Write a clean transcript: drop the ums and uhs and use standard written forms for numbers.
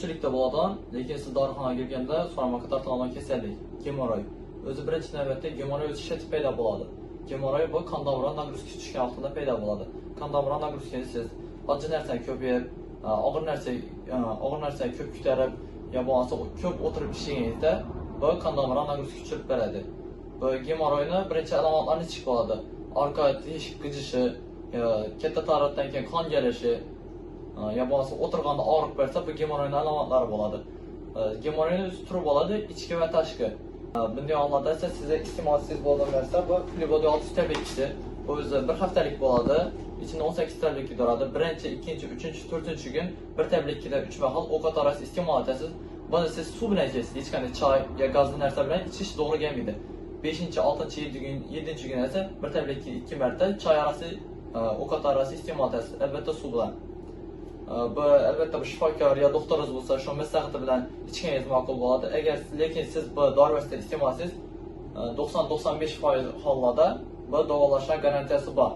ko'pchilikda bo'ladigan, lekin siz dorixonaga kirganda so'ramaqqa tortiladigan kasallik gemoroy. O'zi birinchi navbatda gemoroy o'sishi paydo bo'ladi. Gemoroy bu qon tomiri nagruska tushgan vaqtida paydo bo'ladi. Qon tomiri nagruskani siz oddiy narsani ko'p yeb, og'ir narsa ko'p ko'tarib, yo bo'lmasa ko'p o'tirib ishingizda bu qon tomiri nagruska tushirib beradi. Bu gemoroyni birinchi alomatlarini ichib bo'ladi. Orqa teshik qijishi, katta tarovatdan keyin qon kelishi, yo bo'lmasa o'tirganda og'riq bersa, bu gemoroyning alomatlari bo'ladi. Gemoroyning o'zi turi bo'ladi, ichki va tashqi. Bunday hollarda esa sizga iste'molsiz bo'lgan narsa bu Flibody 600 tableti. Bu o'zi bir haftalik bo'ladi. İçinde 18 tabletki duradi. Birinchi, ikkinchi, uchinchi, to'rtinchi kun bir tabletkida 3 mahal ovqat orasi iste'mol etasiz. Buni siz suv bilan ichasiz. Hech qanday choy yo gazli narsa bilan ichish to'g'ri kelmaydi. 5-chi, 6-chi, 7-chi kun esa bir tabletki 2 marta choy orasi, ovqat orasi iste'mol etasiz. Albatta suv bilan. Bu albatta bu shifokor yo doktoringiz bo'lsa, shu maslahati bilan ichganingiz ma'qul bo'ladi. Agar lekin siz bu dori vosita iste'molsiz, 90-95% hollarda bu davolashning garantiyasi bor.